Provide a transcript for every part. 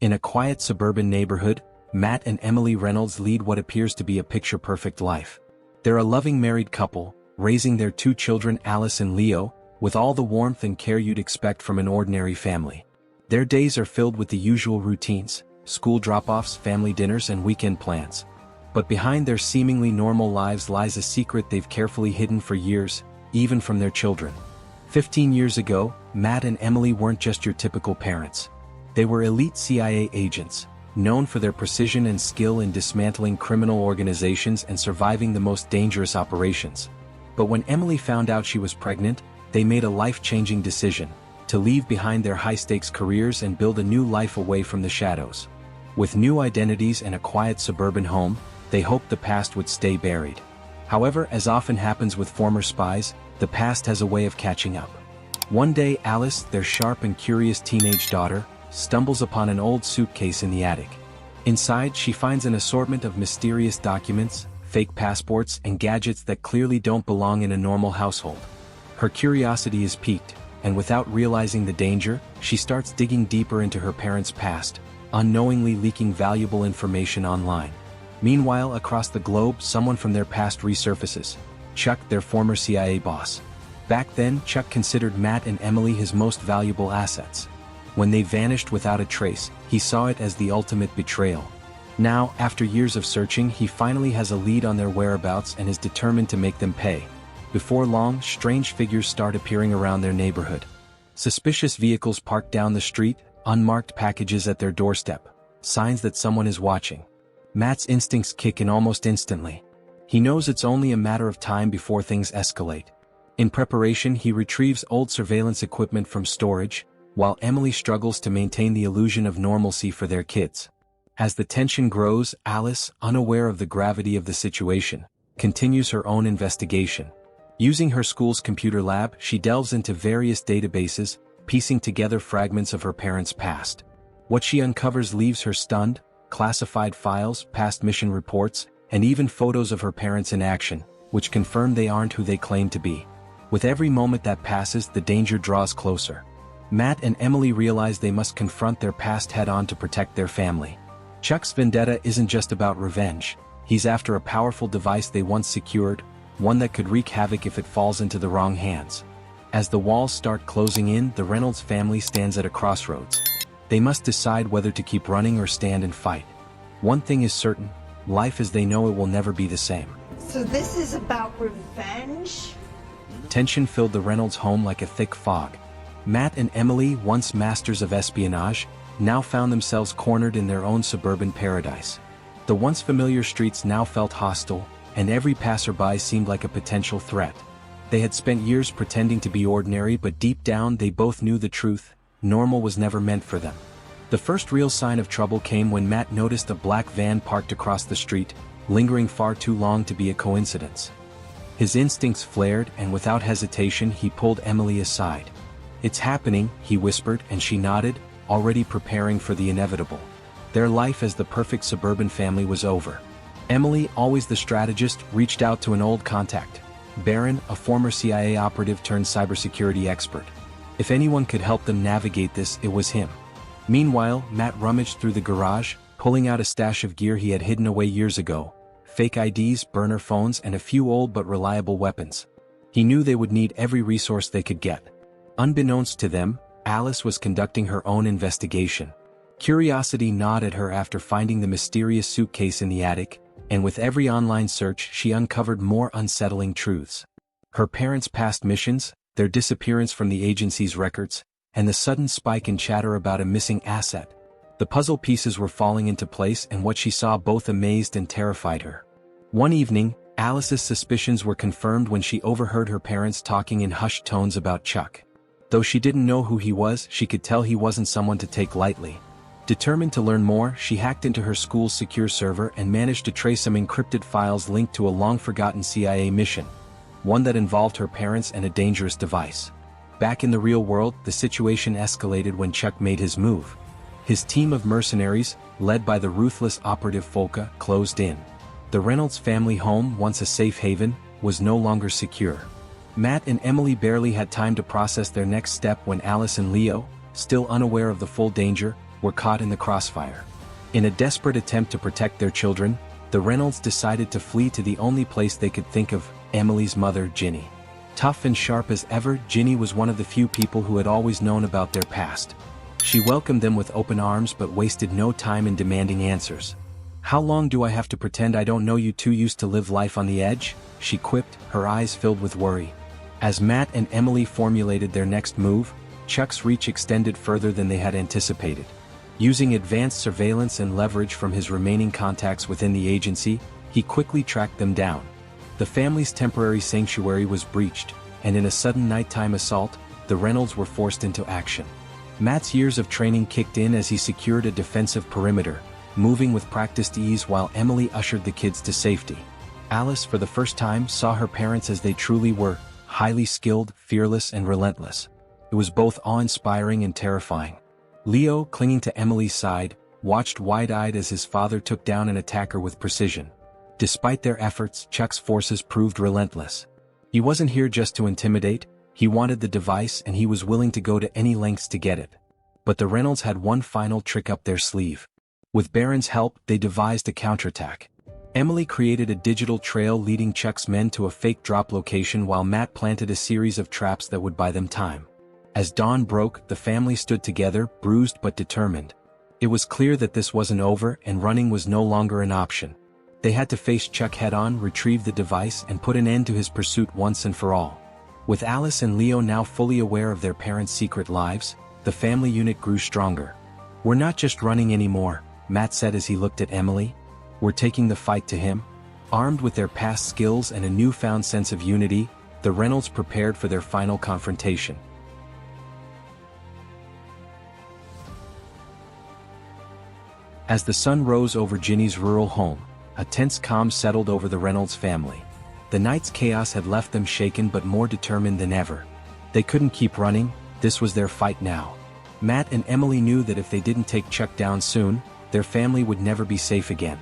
In a quiet suburban neighborhood, Matt and Emily Reynolds lead what appears to be a picture-perfect life. They're a loving married couple, raising their two children Alice and Leo, with all the warmth and care you'd expect from an ordinary family. Their days are filled with the usual routines: school drop-offs, family dinners, and weekend plans. But behind their seemingly normal lives lies a secret they've carefully hidden for years, even from their children. 15 years ago, Matt and Emily weren't just your typical parents. They were elite CIA agents, known for their precision and skill in dismantling criminal organizations and surviving the most dangerous operations. But when Emily found out she was pregnant, they made a life-changing decision: to leave behind their high-stakes careers and build a new life away from the shadows. With new identities and a quiet suburban home, they hoped the past would stay buried. However, as often happens with former spies, the past has a way of catching up. One day Alice, their sharp and curious teenage daughter, stumbles upon an old suitcase in the attic. Inside, she finds an assortment of mysterious documents, fake passports, and gadgets that clearly don't belong in a normal household. Her curiosity is piqued, and without realizing the danger, she starts digging deeper into her parents' past, unknowingly leaking valuable information online. Meanwhile, across the globe, someone from their past resurfaces: Chuck, their former CIA boss. Back then, Chuck considered Matt and Emily his most valuable assets. When they vanished without a trace, he saw it as the ultimate betrayal. Now, after years of searching, he finally has a lead on their whereabouts and is determined to make them pay. Before long, strange figures start appearing around their neighborhood. Suspicious vehicles parked down the street, unmarked packages at their doorstep, signs that someone is watching. Matt's instincts kick in almost instantly. He knows it's only a matter of time before things escalate. In preparation, he retrieves old surveillance equipment from storage, while Emily struggles to maintain the illusion of normalcy for their kids. As the tension grows, Alice, unaware of the gravity of the situation, continues her own investigation. Using her school's computer lab, she delves into various databases, piecing together fragments of her parents' past. What she uncovers leaves her stunned: classified files, past mission reports, and even photos of her parents in action, which confirm they aren't who they claim to be. With every moment that passes, the danger draws closer. Matt and Emily realize they must confront their past head-on to protect their family. Chuck's vendetta isn't just about revenge. He's after a powerful device they once secured, one that could wreak havoc if it falls into the wrong hands. As the walls start closing in, the Reynolds family stands at a crossroads. They must decide whether to keep running or stand and fight. One thing is certain: life as they know it will never be the same. So this is about revenge? Tension filled the Reynolds home like a thick fog. Matt and Emily, once masters of espionage, now found themselves cornered in their own suburban paradise. The once familiar streets now felt hostile, and every passerby seemed like a potential threat. They had spent years pretending to be ordinary, but deep down they both knew the truth: normal was never meant for them. The first real sign of trouble came when Matt noticed a black van parked across the street, lingering far too long to be a coincidence. His instincts flared, and without hesitation he pulled Emily aside. "It's happening," he whispered, and she nodded, already preparing for the inevitable. Their life as the perfect suburban family was over. Emily, always the strategist, reached out to an old contact, Barron, a former CIA operative turned cybersecurity expert. If anyone could help them navigate this, it was him. Meanwhile, Matt rummaged through the garage, pulling out a stash of gear he had hidden away years ago: fake IDs, burner phones, and a few old but reliable weapons. He knew they would need every resource they could get. Unbeknownst to them, Alice was conducting her own investigation. Curiosity gnawed at her after finding the mysterious suitcase in the attic, and with every online search she uncovered more unsettling truths. Her parents' past missions, their disappearance from the agency's records, and the sudden spike in chatter about a missing asset. The puzzle pieces were falling into place, and what she saw both amazed and terrified her. One evening, Alice's suspicions were confirmed when she overheard her parents talking in hushed tones about Chuck. Though she didn't know who he was, she could tell he wasn't someone to take lightly. Determined to learn more, she hacked into her school's secure server and managed to trace some encrypted files linked to a long-forgotten CIA mission, one that involved her parents and a dangerous device. Back in the real world, the situation escalated when Chuck made his move. His team of mercenaries, led by the ruthless operative Folka, closed in. The Reynolds family home, once a safe haven, was no longer secure. Matt and Emily barely had time to process their next step when Alice and Leo, still unaware of the full danger, were caught in the crossfire. In a desperate attempt to protect their children, the Reynolds decided to flee to the only place they could think of, Emily's mother, Ginny. Tough and sharp as ever, Ginny was one of the few people who had always known about their past. She welcomed them with open arms but wasted no time in demanding answers. "How long do I have to pretend I don't know you two used to live life on the edge?" she quipped, her eyes filled with worry. As Matt and Emily formulated their next move, Chuck's reach extended further than they had anticipated. Using advanced surveillance and leverage from his remaining contacts within the agency, he quickly tracked them down. The family's temporary sanctuary was breached, and in a sudden nighttime assault, the Reynolds were forced into action. Matt's years of training kicked in as he secured a defensive perimeter, moving with practiced ease while Emily ushered the kids to safety. Alice, for the first time, saw her parents as they truly were, highly skilled, fearless, and relentless. It was both awe-inspiring and terrifying. Leo, clinging to Emily's side, watched wide-eyed as his father took down an attacker with precision. Despite their efforts, Chuck's forces proved relentless. He wasn't here just to intimidate, he wanted the device and he was willing to go to any lengths to get it. But the Reynolds had one final trick up their sleeve. With Baron's help, they devised a counterattack. Emily created a digital trail leading Chuck's men to a fake drop location while Matt planted a series of traps that would buy them time. As dawn broke, the family stood together, bruised but determined. It was clear that this wasn't over and running was no longer an option. They had to face Chuck head-on, retrieve the device, and put an end to his pursuit once and for all. With Alice and Leo now fully aware of their parents' secret lives, the family unit grew stronger. "We're not just running anymore," Matt said as he looked at Emily. "We're taking the fight to him." Armed with their past skills and a newfound sense of unity, the Reynolds prepared for their final confrontation. As the sun rose over Ginny's rural home, a tense calm settled over the Reynolds family. The night's chaos had left them shaken but more determined than ever. They couldn't keep running, this was their fight now. Matt and Emily knew that if they didn't take Chuck down soon, their family would never be safe again.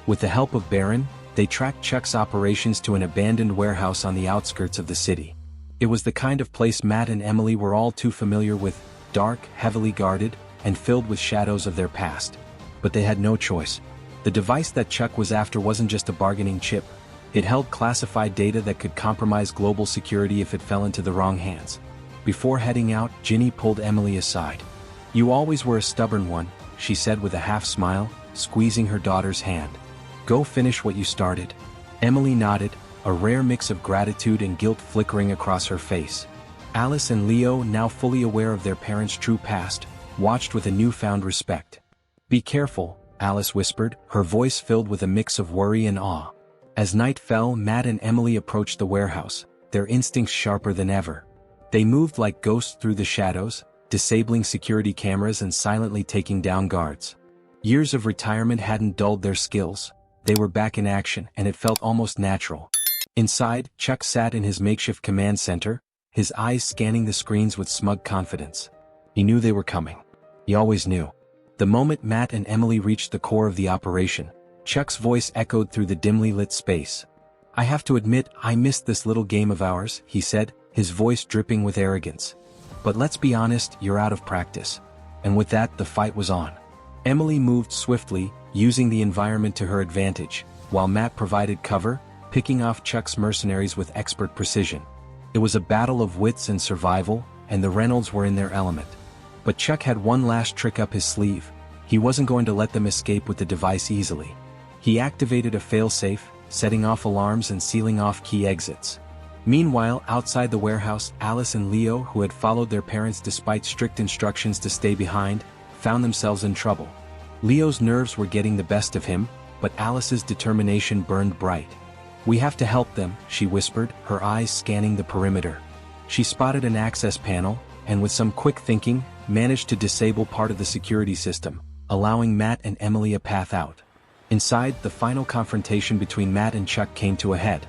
With the help of Baron, they tracked Chuck's operations to an abandoned warehouse on the outskirts of the city. It was the kind of place Matt and Emily were all too familiar with, dark, heavily guarded, and filled with shadows of their past. But they had no choice. The device that Chuck was after wasn't just a bargaining chip. It held classified data that could compromise global security if it fell into the wrong hands. Before heading out, Ginny pulled Emily aside. "You always were a stubborn one," she said with a half-smile, squeezing her daughter's hand. "Go finish what you started." Emily nodded, a rare mix of gratitude and guilt flickering across her face. Alice and Leo, now fully aware of their parents' true past, watched with a newfound respect. "Be careful," Alice whispered, her voice filled with a mix of worry and awe. As night fell, Matt and Emily approached the warehouse, their instincts sharper than ever. They moved like ghosts through the shadows, disabling security cameras and silently taking down guards. Years of retirement hadn't dulled their skills. They were back in action, and it felt almost natural. Inside, Chuck sat in his makeshift command center, his eyes scanning the screens with smug confidence. He knew they were coming. He always knew. The moment Matt and Emily reached the core of the operation, Chuck's voice echoed through the dimly lit space. "I have to admit, I missed this little game of ours," he said, his voice dripping with arrogance. "But let's be honest, you're out of practice." And with that, the fight was on. Emily moved swiftly, using the environment to her advantage, while Matt provided cover, picking off Chuck's mercenaries with expert precision. It was a battle of wits and survival, and the Reynolds were in their element. But Chuck had one last trick up his sleeve. He wasn't going to let them escape with the device easily. He activated a failsafe, setting off alarms and sealing off key exits. Meanwhile, outside the warehouse, Alice and Leo, who had followed their parents despite strict instructions to stay behind, found themselves in trouble. Leo's nerves were getting the best of him, but Alice's determination burned bright. "We have to help them," she whispered, her eyes scanning the perimeter. She spotted an access panel, and with some quick thinking, managed to disable part of the security system, allowing Matt and Emily a path out. Inside, the final confrontation between Matt and Chuck came to a head.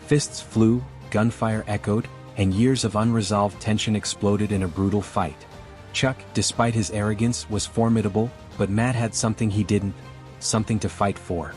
Fists flew, gunfire echoed, and years of unresolved tension exploded in a brutal fight. Chuck, despite his arrogance, was formidable, but Matt had something he didn't, something to fight for.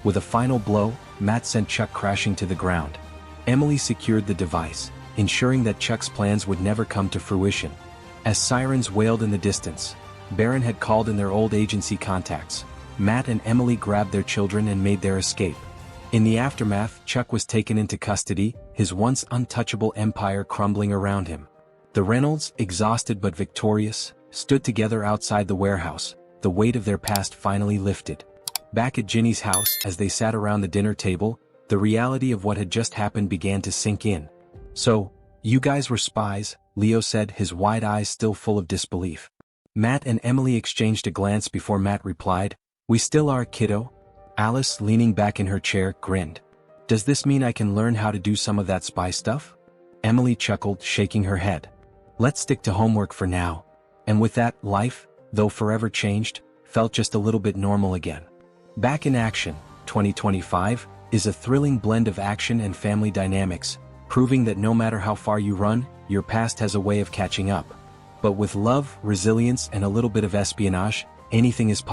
With a final blow, Matt sent Chuck crashing to the ground. Emily secured the device, ensuring that Chuck's plans would never come to fruition. As sirens wailed in the distance, Baron had called in their old agency contacts. Matt and Emily grabbed their children and made their escape. In the aftermath, Chuck was taken into custody, his once untouchable empire crumbling around him. The Reynolds, exhausted but victorious, stood together outside the warehouse, the weight of their past finally lifted. Back at Ginny's house, as they sat around the dinner table, the reality of what had just happened began to sink in. "So, you guys were spies," Leo said, his wide eyes still full of disbelief. Matt and Emily exchanged a glance before Matt replied, "We still are, kiddo." Alice, leaning back in her chair, grinned. "Does this mean I can learn how to do some of that spy stuff?" Emily chuckled, shaking her head. "Let's stick to homework for now." And with that, life, though forever changed, felt just a little bit normal again. Back in Action, 2025, is a thrilling blend of action and family dynamics, proving that no matter how far you run, your past has a way of catching up. But with love, resilience, and a little bit of espionage, anything is possible.